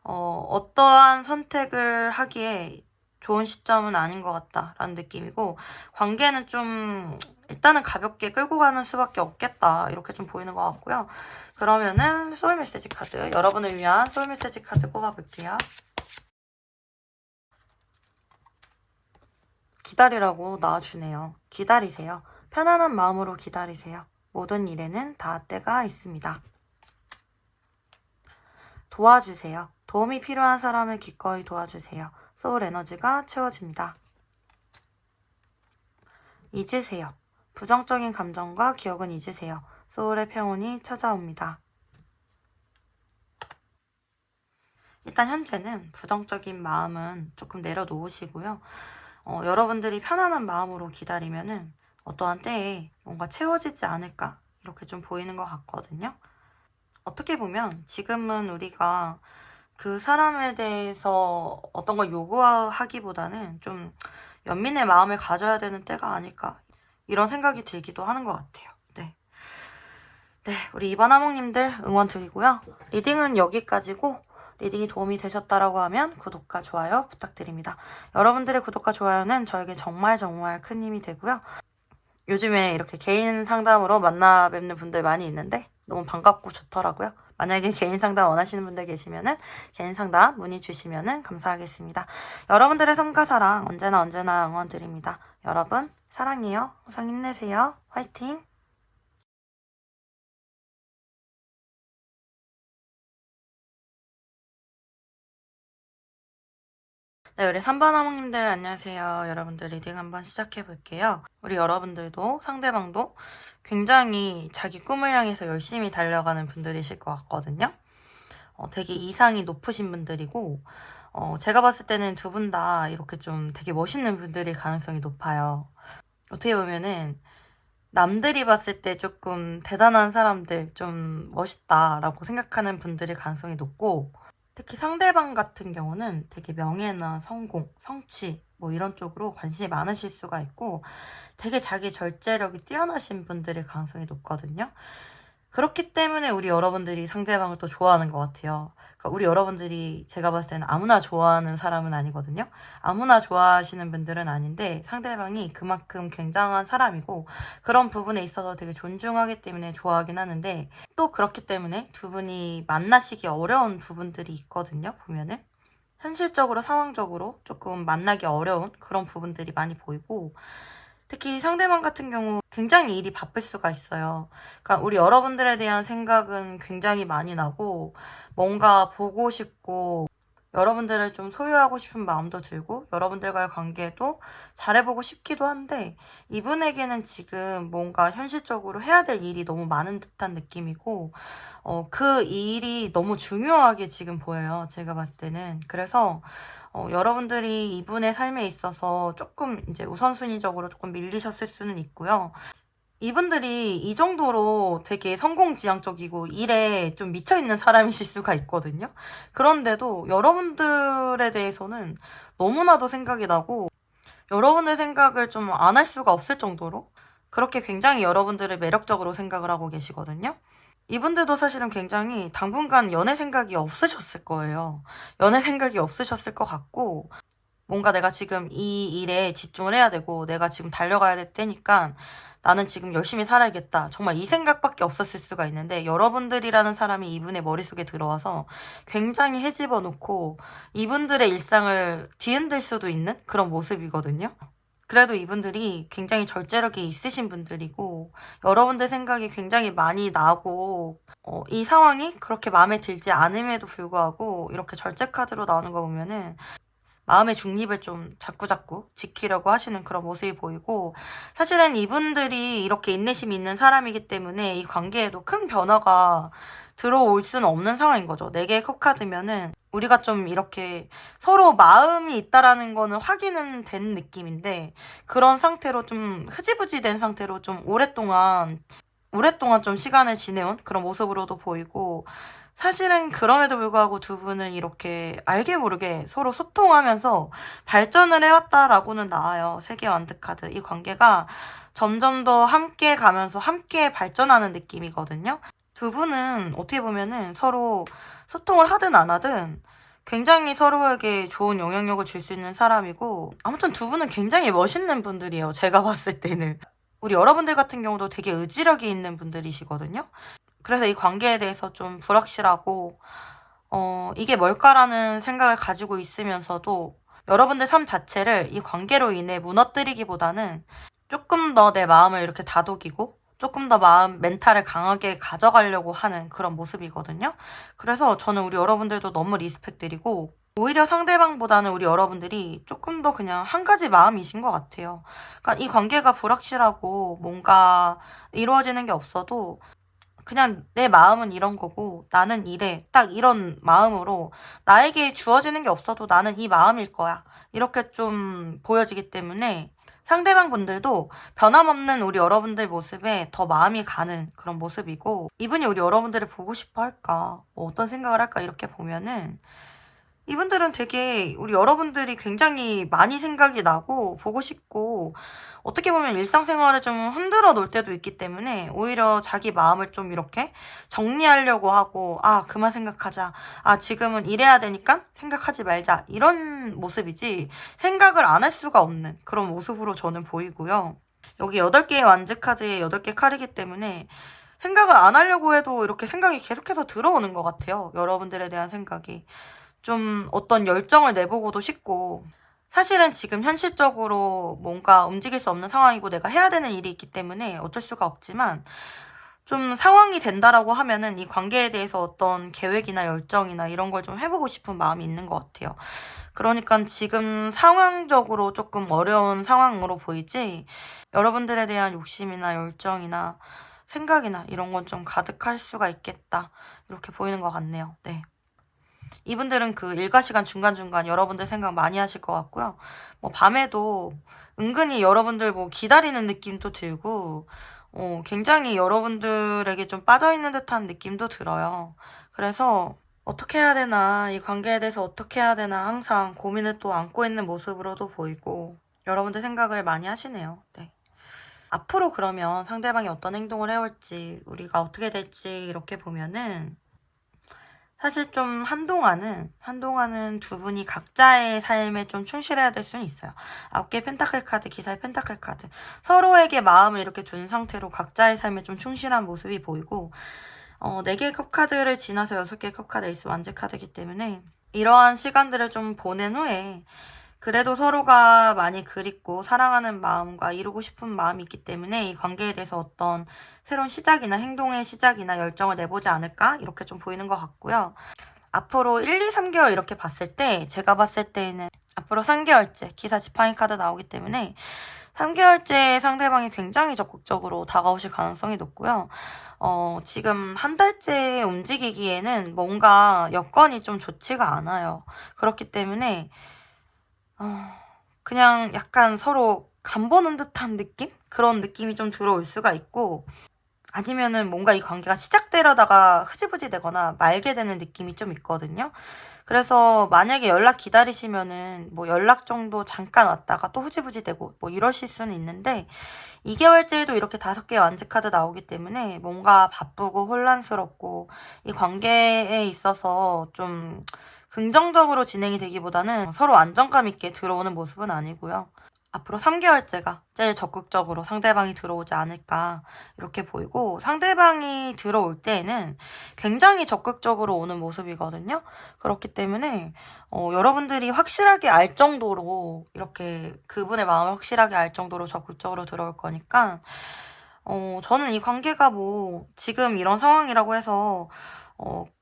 어떠한 선택을 하기에 좋은 시점은 아닌 것 같다라는 느낌이고 관계는 좀 일단은 가볍게 끌고 가는 수밖에 없겠다 이렇게 좀 보이는 것 같고요. 그러면은 소울 메시지 카드 여러분을 위한 소울 메시지 카드 뽑아볼게요. 기다리라고 나와주네요. 기다리세요. 편안한 마음으로 기다리세요. 모든 일에는 다 때가 있습니다. 도와주세요. 도움이 필요한 사람을 기꺼이 도와주세요. 소울 에너지가 채워집니다. 잊으세요. 부정적인 감정과 기억은 잊으세요. 소울의 평온이 찾아옵니다. 일단 현재는 부정적인 마음은 조금 내려놓으시고요. 여러분들이 편안한 마음으로 기다리면은 어떠한 때에 뭔가 채워지지 않을까 이렇게 좀 보이는 것 같거든요. 어떻게 보면 지금은 우리가 그 사람에 대해서 어떤 걸 요구하기보다는 좀 연민의 마음을 가져야 되는 때가 아닐까 이런 생각이 들기도 하는 것 같아요. 네. 네, 우리 이번 하몽님들 응원 드리고요. 리딩은 여기까지고 리딩이 도움이 되셨다라고 하면 구독과 좋아요 부탁드립니다. 여러분들의 구독과 좋아요는 저에게 정말 큰 힘이 되고요. 요즘에 이렇게 개인 상담으로 만나 뵙는 분들 많이 있는데 너무 반갑고 좋더라고요. 만약에 개인 상담 원하시는 분들 계시면은 개인 상담 문의 주시면은 감사하겠습니다. 여러분들의 삶과 사랑 언제나 응원 드립니다. 여러분 사랑해요. 항상 힘내세요. 화이팅! 네, 우리 3번 하모님들 안녕하세요. 여러분들 리딩 한번 시작해 볼게요. 우리 여러분들도 상대방도 굉장히 자기 꿈을 향해서 열심히 달려가는 분들이실 것 같거든요. 되게 이상이 높으신 분들이고 제가 봤을 때는 두 분 다 이렇게 좀 되게 멋있는 분들일 가능성이 높아요. 어떻게 보면은 남들이 봤을 때 조금 대단한 사람들, 좀 멋있다라고 생각하는 분들일 가능성이 높고 특히 상대방 같은 경우는 되게 명예나 성공, 성취 뭐 이런 쪽으로 관심이 많으실 수가 있고 되게 자기 절제력이 뛰어나신 분들일 가능성이 높거든요. 그렇기 때문에 우리 여러분들이 상대방을 또 좋아하는 것 같아요. 그러니까 우리 여러분들이 제가 봤을 때는 아무나 좋아하는 사람은 아니거든요. 아무나 좋아하시는 분들은 아닌데 상대방이 그만큼 굉장한 사람이고 그런 부분에 있어서 되게 존중하기 때문에 좋아하긴 하는데 또 그렇기 때문에 두 분이 만나시기 어려운 부분들이 있거든요. 보면은 현실적으로 상황적으로 조금 만나기 어려운 그런 부분들이 많이 보이고 특히 상대방 같은 경우 굉장히 일이 바쁠 수가 있어요. 그러니까 우리 여러분들에 대한 생각은 굉장히 많이 나고 뭔가 보고 싶고 여러분들을 좀 소유하고 싶은 마음도 들고 여러분들과의 관계도 잘해보고 싶기도 한데 이분에게는 지금 뭔가 현실적으로 해야 될 일이 너무 많은 듯한 느낌이고 그 일이 너무 중요하게 지금 보여요. 제가 봤을 때는. 그래서 여러분들이 이분의 삶에 있어서 조금 이제 우선순위적으로 조금 밀리셨을 수는 있고요. 이분들이 이 정도로 되게 성공지향적이고 일에 좀 미쳐있는 사람이실 수가 있거든요. 그런데도 여러분들에 대해서는 너무나도 생각이 나고 여러분의 생각을 좀 안 할 수가 없을 정도로 그렇게 굉장히 여러분들을 매력적으로 생각을 하고 계시거든요. 이분들도 사실은 굉장히 당분간 연애 생각이 없으셨을 거예요. 연애 생각이 없으셨을 것 같고 뭔가 내가 지금 이 일에 집중을 해야 되고 내가 지금 달려가야 될 때니까 나는 지금 열심히 살아야겠다. 정말 이 생각밖에 없었을 수가 있는데 여러분들이라는 사람이 이분의 머릿속에 들어와서 굉장히 헤집어 놓고 이분들의 일상을 뒤흔들 수도 있는 그런 모습이거든요. 그래도 이분들이 굉장히 절제력이 있으신 분들이고 여러분들 생각이 굉장히 많이 나고 이 상황이 그렇게 마음에 들지 않음에도 불구하고 이렇게 절제 카드로 나오는 거 보면은 마음의 중립을 좀 자꾸자꾸 지키려고 하시는 그런 모습이 보이고 사실은 이분들이 이렇게 인내심이 있는 사람이기 때문에 이 관계에도 큰 변화가 들어올 수는 없는 상황인 거죠. 4개의 컵카드면은 우리가 좀 이렇게 서로 마음이 있다라는 거는 확인은 된 느낌인데 그런 상태로 좀 흐지부지 된 상태로 좀 오랫동안 좀 시간을 지내온 그런 모습으로도 보이고 사실은 그럼에도 불구하고 두 분은 이렇게 알게 모르게 서로 소통하면서 발전을 해왔다라고는 나와요. 세계 완드 카드. 이 관계가 점점 더 함께 가면서 함께 발전하는 느낌이거든요. 두 분은 어떻게 보면은 서로 소통을 하든 안 하든 굉장히 서로에게 좋은 영향력을 줄 수 있는 사람이고 아무튼 두 분은 굉장히 멋있는 분들이에요. 제가 봤을 때는. 우리 여러분들 같은 경우도 되게 의지력이 있는 분들이시거든요. 그래서 이 관계에 대해서 좀 불확실하고 이게 뭘까라는 생각을 가지고 있으면서도 여러분들 삶 자체를 이 관계로 인해 무너뜨리기보다는 조금 더 내 마음을 이렇게 다독이고 조금 더 멘탈을 강하게 가져가려고 하는 그런 모습이거든요. 그래서 저는 우리 여러분들도 너무 리스펙 드리고 오히려 상대방보다는 우리 여러분들이 조금 더 그냥 한 가지 마음이신 것 같아요. 그러니까 이 관계가 불확실하고 뭔가 이루어지는 게 없어도 그냥 내 마음은 이런 거고 나는 이래. 딱 이런 마음으로 나에게 주어지는 게 없어도 나는 이 마음일 거야. 이렇게 좀 보여지기 때문에 상대방 분들도 변함없는 우리 여러분들 모습에 더 마음이 가는 그런 모습이고 이분이 우리 여러분들을 보고 싶어 할까? 뭐 어떤 생각을 할까? 이렇게 보면은 이분들은 되게 우리 여러분들이 굉장히 많이 생각이 나고 보고 싶고 어떻게 보면 일상생활을 좀 흔들어 놓을 때도 있기 때문에 오히려 자기 마음을 좀 이렇게 정리하려고 하고 그만 생각하자. 지금은 이래야 되니까 생각하지 말자. 이런 모습이지 생각을 안 할 수가 없는 그런 모습으로 저는 보이고요. 여기 8개의 완즈 카드에 8개 칼이기 때문에 생각을 안 하려고 해도 이렇게 생각이 계속해서 들어오는 것 같아요. 여러분들에 대한 생각이. 좀 어떤 열정을 내보고도 싶고 사실은 지금 현실적으로 뭔가 움직일 수 없는 상황이고 내가 해야 되는 일이 있기 때문에 어쩔 수가 없지만 좀 상황이 된다라고 하면은 이 관계에 대해서 어떤 계획이나 열정이나 이런 걸 좀 해보고 싶은 마음이 있는 것 같아요. 그러니까 지금 상황적으로 조금 어려운 상황으로 보이지 여러분들에 대한 욕심이나 열정이나 생각이나 이런 건 좀 가득할 수가 있겠다. 이렇게 보이는 것 같네요. 네. 이분들은 그 일과 시간 중간중간 여러분들 생각 많이 하실 것 같고요. 뭐 밤에도 은근히 여러분들 뭐 기다리는 느낌도 들고 굉장히 여러분들에게 좀 빠져있는 듯한 느낌도 들어요. 그래서 어떻게 해야 되나, 이 관계에 대해서 어떻게 해야 되나 항상 고민을 또 안고 있는 모습으로도 보이고 여러분들 생각을 많이 하시네요. 네. 앞으로 그러면 상대방이 어떤 행동을 해올지 우리가 어떻게 될지 이렇게 보면은 사실 좀 한동안은 두 분이 각자의 삶에 좀 충실해야 될 수는 있어요. 9개 펜타클 카드, 기사의 펜타클 카드. 서로에게 마음을 이렇게 둔 상태로 각자의 삶에 좀 충실한 모습이 보이고 4개의 컵카드를 지나서 6개의 컵카드 에이스 완즈 카드이기 때문에 이러한 시간들을 좀 보낸 후에 그래도 서로가 많이 그립고 사랑하는 마음과 이루고 싶은 마음이 있기 때문에 이 관계에 대해서 어떤 새로운 시작이나 행동의 시작이나 열정을 내보지 않을까? 이렇게 좀 보이는 것 같고요. 앞으로 1, 2, 3개월 이렇게 봤을 때 제가 봤을 때에는 앞으로 3개월째 기사 지팡이 카드 나오기 때문에 3개월째 상대방이 굉장히 적극적으로 다가오실 가능성이 높고요. 지금 한 달째 움직이기에는 뭔가 여건이 좀 좋지가 않아요. 그렇기 때문에 그냥 약간 서로 간보는 듯한 느낌? 그런 느낌이 좀 들어올 수가 있고 아니면은 뭔가 이 관계가 시작되려다가 흐지부지 되거나 말게 되는 느낌이 좀 있거든요. 그래서 만약에 연락 기다리시면은 뭐 연락 정도 잠깐 왔다가 또 흐지부지 되고 뭐 이러실 수는 있는데 2개월째에도 이렇게 5개의 완즈 카드 나오기 때문에 뭔가 바쁘고 혼란스럽고 이 관계에 있어서 좀 긍정적으로 진행이 되기보다는 서로 안정감 있게 들어오는 모습은 아니고요. 앞으로 3개월째가 제일 적극적으로 상대방이 들어오지 않을까 이렇게 보이고, 상대방이 들어올 때에는 굉장히 적극적으로 오는 모습이거든요. 그렇기 때문에 여러분들이 확실하게 알 정도로, 이렇게 그분의 마음을 확실하게 알 정도로 적극적으로 들어올 거니까 저는 이 관계가 뭐 지금 이런 상황이라고 해서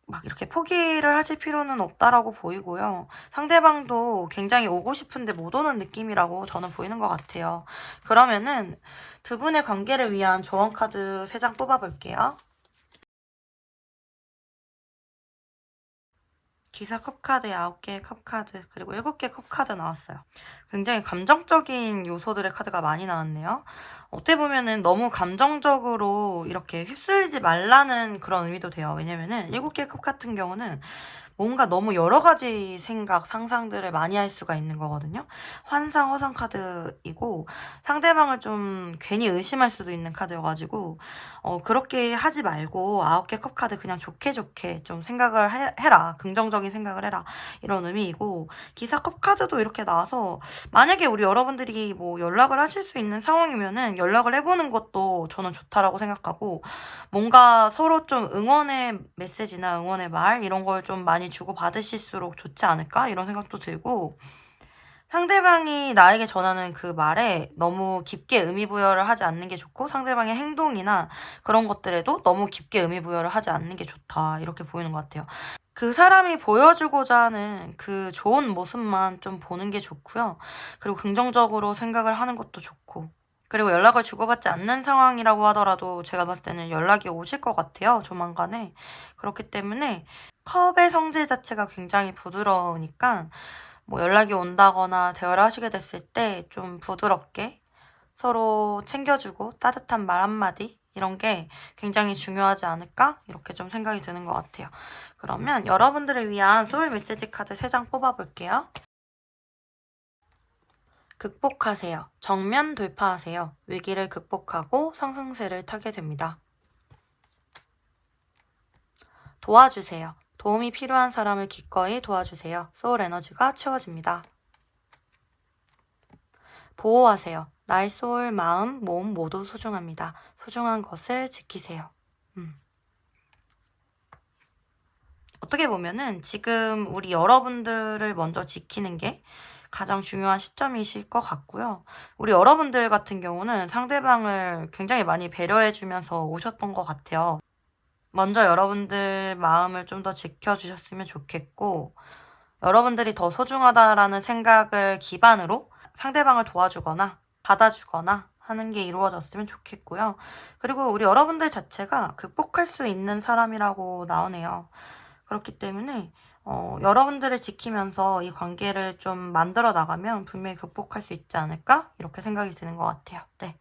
막 이렇게 포기를 하실 필요는 없다라고 보이고요. 상대방도 굉장히 오고 싶은데 못 오는 느낌이라고 저는 보이는 것 같아요. 그러면은 두 분의 관계를 위한 조언 카드 3장 뽑아볼게요. 기사 컵카드 9개의 컵카드, 그리고 7개의 컵카드 나왔어요. 굉장히 감정적인 요소들의 카드가 많이 나왔네요. 어떻게 보면은 너무 감정적으로 이렇게 휩쓸리지 말라는 그런 의미도 돼요. 왜냐면은 7개의 컵 같은 경우는 뭔가 너무 여러 가지 생각, 상상들을 많이 할 수가 있는 거거든요. 환상, 허상 카드이고 상대방을 좀 괜히 의심할 수도 있는 카드여가지고 그렇게 하지 말고 9개 컵 카드 그냥 좋게 좋게 좀 생각을 해라. 긍정적인 생각을 해라. 이런 의미이고, 기사 컵 카드도 이렇게 나와서 만약에 우리 여러분들이 뭐 연락을 하실 수 있는 상황이면은 연락을 해보는 것도 저는 좋다라고 생각하고, 뭔가 서로 좀 응원의 메시지나 응원의 말 이런 걸 좀 많이 주고받으실수록 좋지 않을까 이런 생각도 들고, 상대방이 나에게 전하는 그 말에 너무 깊게 의미 부여를 하지 않는 게 좋고, 상대방의 행동이나 그런 것들에도 너무 깊게 의미 부여를 하지 않는 게 좋다 이렇게 보이는 것 같아요. 그 사람이 보여주고자 하는 그 좋은 모습만 좀 보는 게 좋고요. 그리고 긍정적으로 생각을 하는 것도 좋고, 그리고 연락을 주고받지 않는 상황이라고 하더라도 제가 봤을 때는 연락이 오실 것 같아요, 조만간에. 그렇기 때문에 컵의 성질 자체가 굉장히 부드러우니까 뭐 연락이 온다거나 대화를 하시게 됐을 때 좀 부드럽게 서로 챙겨주고 따뜻한 말 한마디 이런 게 굉장히 중요하지 않을까 이렇게 좀 생각이 드는 것 같아요. 그러면 여러분들을 위한 소울 메시지 카드 3장 뽑아볼게요. 극복하세요. 정면 돌파하세요. 위기를 극복하고 상승세를 타게 됩니다. 도와주세요. 도움이 필요한 사람을 기꺼이 도와주세요. 소울 에너지가 채워집니다. 보호하세요. 나의 소울, 마음, 몸 모두 소중합니다. 소중한 것을 지키세요. 어떻게 보면은 지금 우리 여러분들을 먼저 지키는 게 가장 중요한 시점이실 것 같고요. 우리 여러분들 같은 경우는 상대방을 굉장히 많이 배려해주면서 오셨던 것 같아요. 먼저 여러분들 마음을 좀 더 지켜주셨으면 좋겠고, 여러분들이 더 소중하다라는 생각을 기반으로 상대방을 도와주거나 받아주거나 하는 게 이루어졌으면 좋겠고요. 그리고 우리 여러분들 자체가 극복할 수 있는 사람이라고 나오네요. 그렇기 때문에 여러분들을 지키면서 이 관계를 좀 만들어 나가면 분명히 극복할 수 있지 않을까? 이렇게 생각이 드는 것 같아요. 네.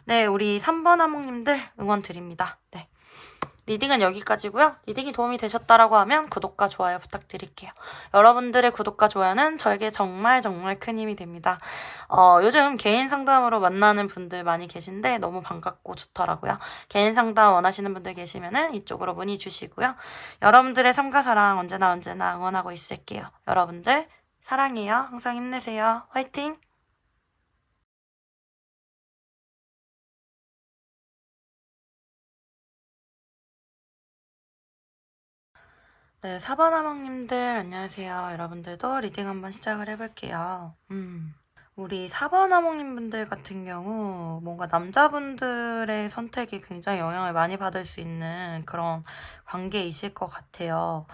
네, 우리 3번 하모님들 응원 드립니다. 네. 리딩은 여기까지고요. 리딩이 도움이 되셨다라고 하면 구독과 좋아요 부탁드릴게요. 여러분들의 구독과 좋아요는 저에게 정말 정말 큰 힘이 됩니다. 요즘 개인 상담으로 만나는 분들 많이 계신데 너무 반갑고 좋더라고요. 개인 상담 원하시는 분들 계시면은 이쪽으로 문의 주시고요. 여러분들의 삶과 사랑 언제나 응원하고 있을게요. 여러분들 사랑해요. 항상 힘내세요. 화이팅! 네, 사바나방님들 안녕하세요. 여러분들도 리딩 한번 시작을 해볼게요. 우리 사바나몽님 분들 같은 경우 뭔가 남자분들의 선택이 굉장히 영향을 많이 받을 수 있는 그런 관계이실 것 같아요.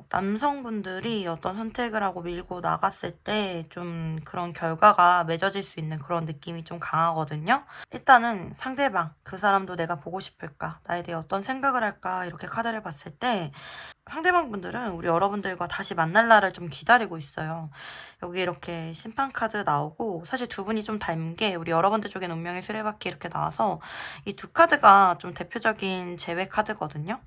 남성분들이 어떤 선택을 하고 밀고 나갔을 때 좀 그런 결과가 맺어질 수 있는 그런 느낌이 좀 강하거든요. 일단은 상대방, 그 사람도 내가 보고 싶을까? 나에 대해 어떤 생각을 할까? 이렇게 카드를 봤을 때 상대방분들은 우리 여러분들과 다시 만날 날을 좀 기다리고 있어요. 여기 이렇게 심판 카드 나오고, 사실 두 분이 좀 닮은 게 우리 여러분들 쪽엔 운명의 수레바퀴 이렇게 나와서 이 두 카드가 좀 대표적인 제외 카드거든요.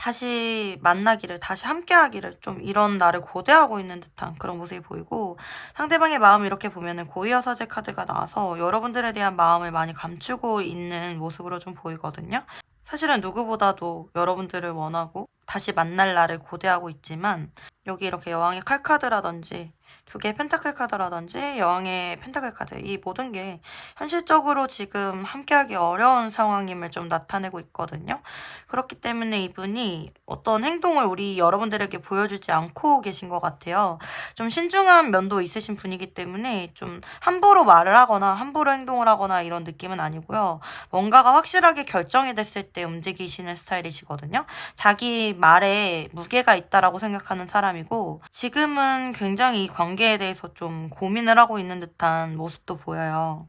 다시 만나기를, 다시 함께하기를 좀 이런 나를 고대하고 있는 듯한 그런 모습이 보이고, 상대방의 마음을 이렇게 보면은 고이어 사제 카드가 나와서 여러분들에 대한 마음을 많이 감추고 있는 모습으로 좀 보이거든요. 사실은 누구보다도 여러분들을 원하고 다시 만날 날을 고대하고 있지만, 여기 이렇게 여왕의 칼카드라든지 2개의 펜타클 카드라든지 여왕의 펜타클 카드, 이 모든 게 현실적으로 지금 함께하기 어려운 상황임을 좀 나타내고 있거든요. 그렇기 때문에 이분이 어떤 행동을 우리 여러분들에게 보여주지 않고 계신 것 같아요. 좀 신중한 면도 있으신 분이기 때문에 좀 함부로 말을 하거나 함부로 행동을 하거나 이런 느낌은 아니고요. 뭔가가 확실하게 결정이 됐을 때 움직이시는 스타일이시거든요. 자기 말에 무게가 있다라고 생각하는 사람이고, 지금은 굉장히 이 관계에 대해서 좀 고민을 하고 있는 듯한 모습도 보여요.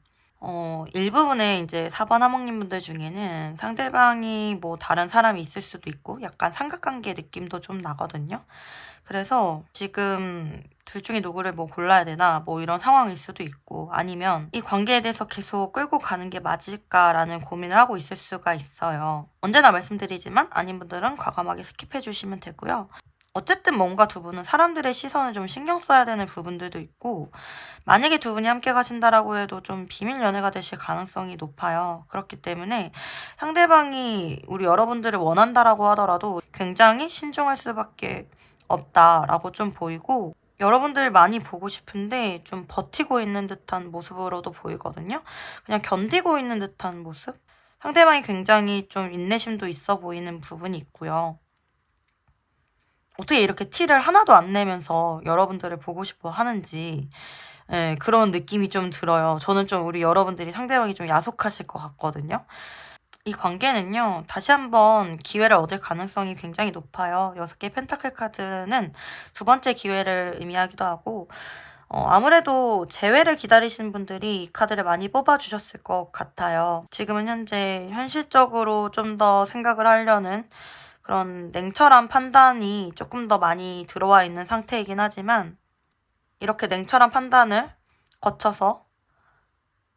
일부분의 이제 4번 하목님분들 중에는 상대방이 뭐 다른 사람이 있을 수도 있고 약간 삼각관계 느낌도 좀 나거든요. 그래서 지금 둘 중에 누구를 뭐 골라야 되나 뭐 이런 상황일 수도 있고, 아니면 이 관계에 대해서 계속 끌고 가는 게 맞을까라는 고민을 하고 있을 수가 있어요. 언제나 말씀드리지만 아닌 분들은 과감하게 스킵해 주시면 되고요. 어쨌든 뭔가 두 분은 사람들의 시선을 좀 신경 써야 되는 부분들도 있고, 만약에 두 분이 함께 가신다라고 해도 좀 비밀 연애가 되실 가능성이 높아요. 그렇기 때문에 상대방이 우리 여러분들을 원한다라고 하더라도 굉장히 신중할 수밖에 없다라고 좀 보이고, 여러분들 많이 보고 싶은데 좀 버티고 있는 듯한 모습으로도 보이거든요. 그냥 견디고 있는 듯한 모습? 상대방이 굉장히 좀 인내심도 있어 보이는 부분이 있고요. 어떻게 이렇게 티를 하나도 안 내면서 여러분들을 보고 싶어 하는지, 예, 그런 느낌이 좀 들어요. 저는 좀 우리 여러분들이 상대방이 좀 야속하실 것 같거든요. 이 관계는요, 다시 한번 기회를 얻을 가능성이 굉장히 높아요. 6개 펜타클 카드는 두 번째 기회를 의미하기도 하고, 아무래도 재회를 기다리시는 분들이 이 카드를 많이 뽑아주셨을 것 같아요. 지금은 현재 현실적으로 좀 더 생각을 하려는 그런 냉철한 판단이 조금 더 많이 들어와 있는 상태이긴 하지만, 이렇게 냉철한 판단을 거쳐서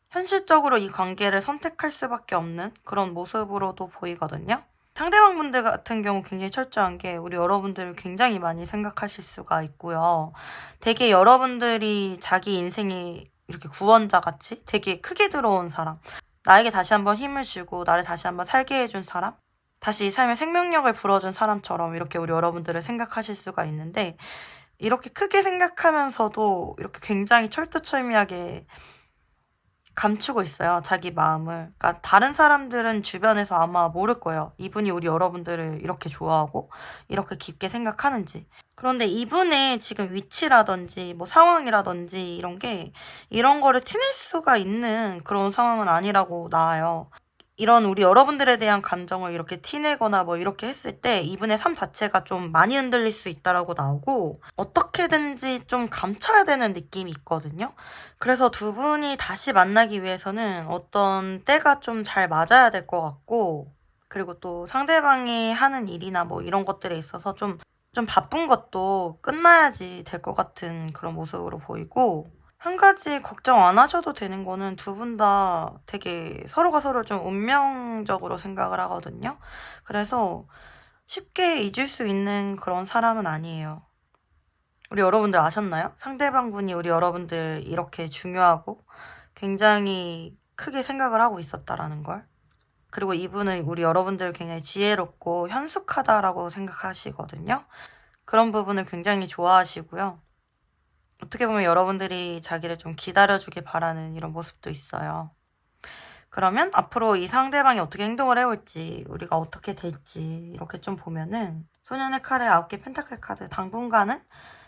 현실적으로 이 관계를 선택할 수밖에 없는 그런 모습으로도 보이거든요. 상대방분들 같은 경우 굉장히 철저한 게 우리 여러분들을 굉장히 많이 생각하실 수가 있고요. 되게 여러분들이 자기 인생의 이렇게 구원자 같이 되게 크게 들어온 사람, 나에게 다시 한번 힘을 주고 나를 다시 한번 살게 해준 사람, 다시 이 삶의 생명력을 불어준 사람처럼 이렇게 우리 여러분들을 생각하실 수가 있는데, 이렇게 크게 생각하면서도 이렇게 굉장히 철두철미하게 감추고 있어요, 자기 마음을. 그러니까 다른 사람들은 주변에서 아마 모를 거예요. 이분이 우리 여러분들을 이렇게 좋아하고 이렇게 깊게 생각하는지. 그런데 이분의 지금 위치라든지 뭐 상황이라든지 이런 거를 티낼 수가 있는 그런 상황은 아니라고 나와요. 이런 우리 여러분들에 대한 감정을 이렇게 티내거나 뭐 이렇게 했을 때 이분의 삶 자체가 좀 많이 흔들릴 수 있다라고 나오고, 어떻게든지 좀 감춰야 되는 느낌이 있거든요. 그래서 두 분이 다시 만나기 위해서는 어떤 때가 좀 잘 맞아야 될 것 같고, 그리고 또 상대방이 하는 일이나 뭐 이런 것들에 있어서 좀 바쁜 것도 끝나야지 될 것 같은 그런 모습으로 보이고, 한 가지 걱정 안 하셔도 되는 거는 두 분 다 되게 서로가 서로를 좀 운명적으로 생각을 하거든요. 그래서 쉽게 잊을 수 있는 그런 사람은 아니에요. 우리 여러분들 아셨나요? 상대방 분이 우리 여러분들 이렇게 중요하고 굉장히 크게 생각을 하고 있었다라는 걸. 그리고 이분은 우리 여러분들 굉장히 지혜롭고 현숙하다라고 생각하시거든요. 그런 부분을 굉장히 좋아하시고요. 어떻게 보면 여러분들이 자기를 좀 기다려주길 바라는 이런 모습도 있어요. 그러면 앞으로 이 상대방이 어떻게 행동을 해올지, 우리가 어떻게 될지 이렇게 좀 보면은, 소년의 칼에 9개 펜타클 카드, 당분간은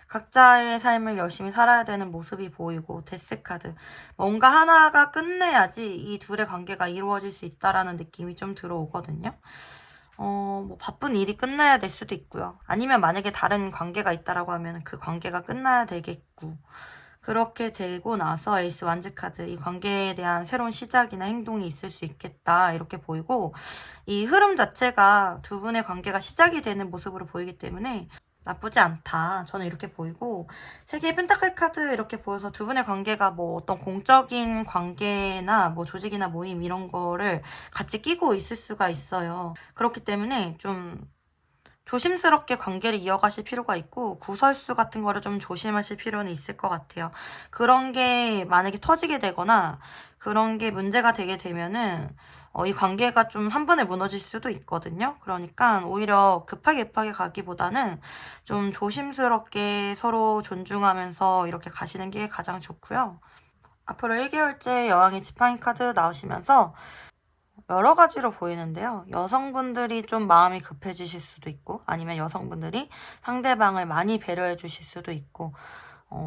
각자의 삶을 열심히 살아야 되는 모습이 보이고, 데스 카드, 뭔가 하나가 끝내야지 이 둘의 관계가 이루어질 수 있다라는 느낌이 좀 들어오거든요. 뭐 바쁜 일이 끝나야 될 수도 있고요. 아니면 만약에 다른 관계가 있다라고 하면 그 관계가 끝나야 되겠고, 그렇게 되고 나서 에이스 완즈 카드, 이 관계에 대한 새로운 시작이나 행동이 있을 수 있겠다 이렇게 보이고, 이 흐름 자체가 두 분의 관계가 시작이 되는 모습으로 보이기 때문에 나쁘지 않다, 저는 이렇게 보이고, 3개의 펜타클 카드 이렇게 보여서 두 분의 관계가 뭐 어떤 공적인 관계나 뭐 조직이나 모임 이런 거를 같이 끼고 있을 수가 있어요. 그렇기 때문에 좀 조심스럽게 관계를 이어가실 필요가 있고 구설수 같은 거를 좀 조심하실 필요는 있을 것 같아요. 그런 게 만약에 터지게 되거나 그런 게 문제가 되게 되면은 이 관계가 좀 한 번에 무너질 수도 있거든요. 그러니까 오히려 급하게 가기보다는 좀 조심스럽게 서로 존중하면서 이렇게 가시는 게 가장 좋고요. 앞으로 1개월째 여왕의 지팡이 카드 나오시면서 여러 가지로 보이는데요. 여성분들이 좀 마음이 급해지실 수도 있고 아니면 여성분들이 상대방을 많이 배려해 주실 수도 있고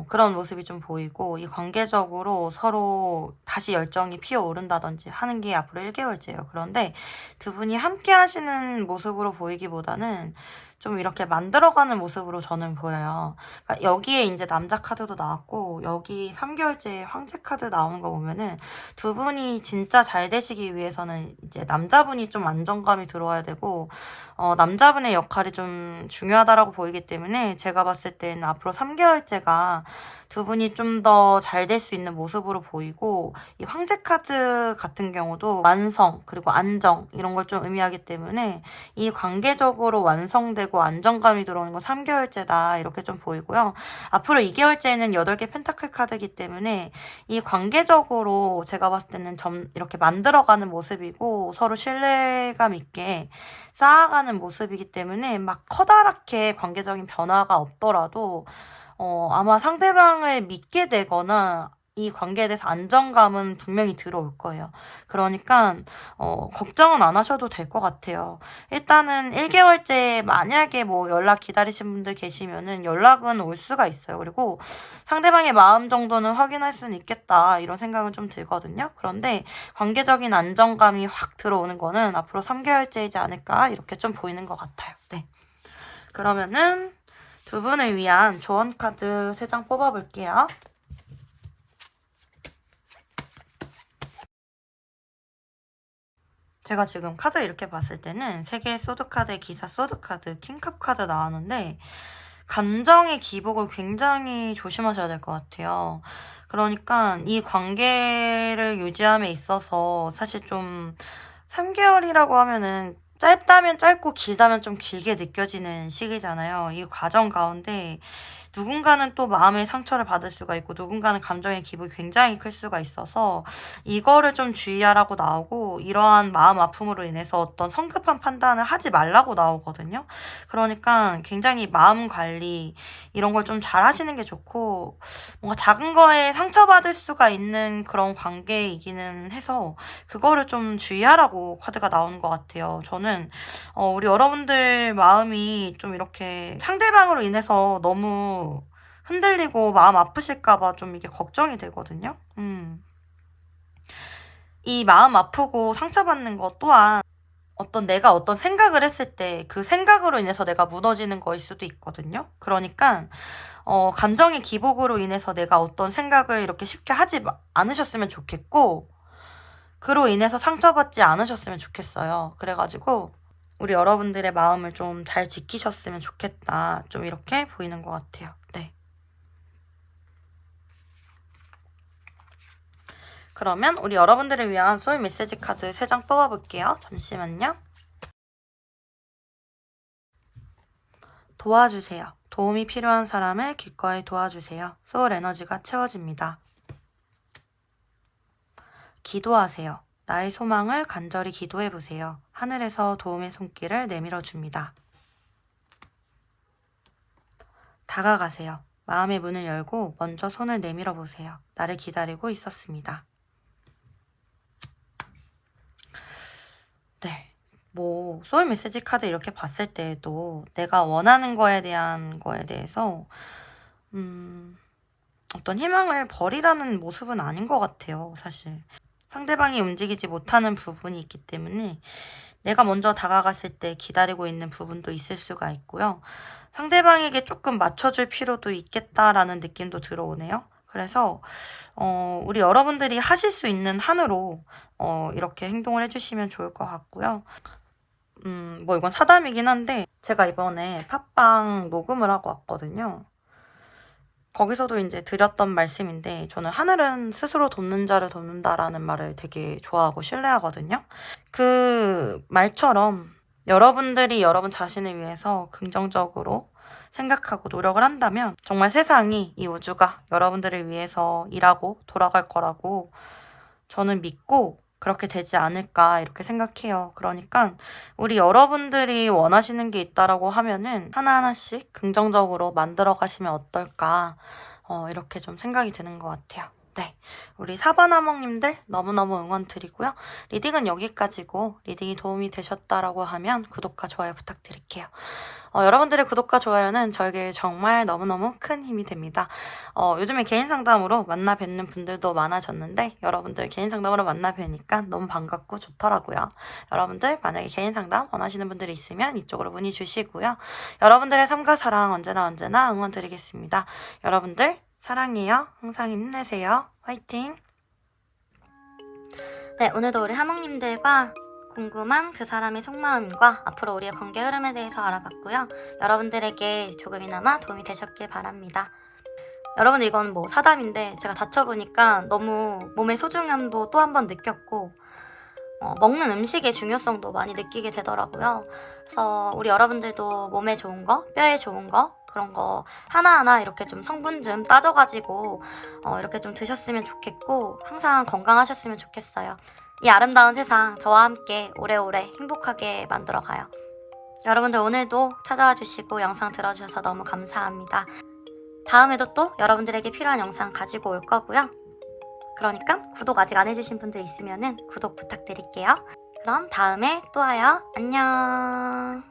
그런 모습이 좀 보이고 이 관계적으로 서로 다시 열정이 피어오른다든지 하는 게 앞으로 1개월째예요. 그런데 두 분이 함께 하시는 모습으로 보이기보다는 좀 이렇게 만들어가는 모습으로 저는 보여요. 그러니까 여기에 이제 남자 카드도 나왔고 여기 3개월째 황제 카드 나오는 거 보면은 두 분이 진짜 잘 되시기 위해서는 이제 남자분이 좀 안정감이 들어와야 되고 남자분의 역할이 좀 중요하다라고 보이기 때문에 제가 봤을 때는 앞으로 3개월째가 두 분이 좀 더 잘 될 수 있는 모습으로 보이고 이 황제 카드 같은 경우도 완성 그리고 안정 이런 걸 좀 의미하기 때문에 이 관계적으로 완성되고 안정감이 들어오는 건 3개월째다 이렇게 좀 보이고요. 앞으로 2개월째는 8개 펜타클 카드이기 때문에 이 관계적으로 제가 봤을 때는 이렇게 만들어가는 모습이고 서로 신뢰감 있게 쌓아가는 모습이기 때문에 막 커다랗게 관계적인 변화가 없더라도 아마 상대방을 믿게 되거나 이 관계에 대해서 안정감은 분명히 들어올 거예요. 그러니까 걱정은 안 하셔도 될 것 같아요. 일단은 1개월째 만약에 뭐 연락 기다리신 분들 계시면은 연락은 올 수가 있어요. 그리고 상대방의 마음 정도는 확인할 수는 있겠다 이런 생각은 좀 들거든요. 그런데 관계적인 안정감이 확 들어오는 거는 앞으로 3개월째이지 않을까 이렇게 좀 보이는 것 같아요. 네. 그러면은 두 분을 위한 조언 카드 3장 뽑아볼게요. 제가 지금 카드 이렇게 봤을 때는 3개의 소드 카드의 기사 소드 카드, 킹컵 카드 나왔는데 감정의 기복을 굉장히 조심하셔야 될 것 같아요. 그러니까 이 관계를 유지함에 있어서 사실 좀 3개월이라고 하면은 짧다면 짧고 길다면 좀 길게 느껴지는 시기잖아요. 이 과정 가운데 누군가는 또 마음의 상처를 받을 수가 있고 누군가는 감정의 기복이 굉장히 클 수가 있어서 이거를 좀 주의하라고 나오고 이러한 마음 아픔으로 인해서 어떤 성급한 판단을 하지 말라고 나오거든요. 그러니까 굉장히 마음 관리 이런 걸 좀 잘 하시는 게 좋고 뭔가 작은 거에 상처받을 수가 있는 그런 관계이기는 해서 그거를 좀 주의하라고 카드가 나오는 것 같아요. 저는 우리 여러분들 마음이 좀 이렇게 상대방으로 인해서 너무 흔들리고 마음 아프실까봐 좀 이게 걱정이 되거든요. 이 마음 아프고 상처받는 것 또한 내가 어떤 생각을 했을 때 그 생각으로 인해서 내가 무너지는 거일 수도 있거든요. 그러니까 감정의 기복으로 인해서 내가 어떤 생각을 이렇게 쉽게 하지 않으셨으면 좋겠고 그로 인해서 상처받지 않으셨으면 좋겠어요. 그래가지고 우리 여러분들의 마음을 좀 잘 지키셨으면 좋겠다. 좀 이렇게 보이는 것 같아요. 네. 그러면 우리 여러분들을 위한 소울 메시지 카드 3장 뽑아볼게요. 잠시만요. 도와주세요. 도움이 필요한 사람을 기꺼이 도와주세요. 소울 에너지가 채워집니다. 기도하세요. 나의 소망을 간절히 기도해보세요. 하늘에서 도움의 손길을 내밀어 줍니다. 다가가세요. 마음의 문을 열고 먼저 손을 내밀어 보세요. 나를 기다리고 있었습니다. 네. 뭐 소울 메시지 카드 이렇게 봤을 때에도 내가 원하는 거에 대해서 어떤 희망을 버리라는 모습은 아닌 것 같아요. 사실 상대방이 움직이지 못하는 부분이 있기 때문에 내가 먼저 다가갔을 때 기다리고 있는 부분도 있을 수가 있고요. 상대방에게 조금 맞춰줄 필요도 있겠다라는 느낌도 들어오네요. 그래서 우리 여러분들이 하실 수 있는 한으로 이렇게 행동을 해주시면 좋을 것 같고요. 뭐 이건 사담이긴 한데 제가 이번에 팟빵 녹음을 하고 왔거든요. 거기서도 이제 드렸던 말씀인데 저는 하늘은 스스로 돕는 자를 돕는다라는 말을 되게 좋아하고 신뢰하거든요. 그 말처럼 여러분들이 여러분 자신을 위해서 긍정적으로 생각하고 노력을 한다면 정말 세상이, 이 우주가 여러분들을 위해서 일하고 돌아갈 거라고 저는 믿고 그렇게 되지 않을까 이렇게 생각해요. 그러니까 우리 여러분들이 원하시는 게 있다라고 하면은 하나하나씩 긍정적으로 만들어 가시면 어떨까 이렇게 좀 생각이 드는 것 같아요. 네, 우리 4번 하몽님들 너무너무 응원 드리고요. 리딩은 여기까지고 리딩이 도움이 되셨다라고 하면 구독과 좋아요 부탁드릴게요. 여러분들의 구독과 좋아요는 저에게 정말 너무너무 큰 힘이 됩니다. 요즘에 개인 상담으로 만나 뵙는 분들도 많아졌는데 여러분들 개인 상담으로 만나 뵈니까 너무 반갑고 좋더라고요. 여러분들 만약에 개인 상담 원하시는 분들이 있으면 이쪽으로 문의 주시고요. 여러분들의 삶과 사랑 언제나 응원 드리겠습니다. 여러분들 사랑해요. 항상 힘내세요. 화이팅! 네, 오늘도 우리 하몽님들과 궁금한 그 사람의 속마음과 앞으로 우리의 관계 흐름에 대해서 알아봤고요. 여러분들에게 조금이나마 도움이 되셨길 바랍니다. 여러분, 이건 뭐 사담인데 제가 다쳐보니까 너무 몸의 소중함도 또 한 번 느꼈고 먹는 음식의 중요성도 많이 느끼게 되더라고요. 그래서 우리 여러분들도 몸에 좋은 거, 뼈에 좋은 거 그런 거 하나하나 이렇게 좀 성분 좀 따져가지고 이렇게 좀 드셨으면 좋겠고 항상 건강하셨으면 좋겠어요. 이 아름다운 세상 저와 함께 오래오래 행복하게 만들어가요. 여러분들 오늘도 찾아와 주시고 영상 들어주셔서 너무 감사합니다. 다음에도 또 여러분들에게 필요한 영상 가지고 올 거고요. 그러니까 구독 아직 안 해주신 분들 있으면 구독 부탁드릴게요. 그럼 다음에 또 와요. 안녕.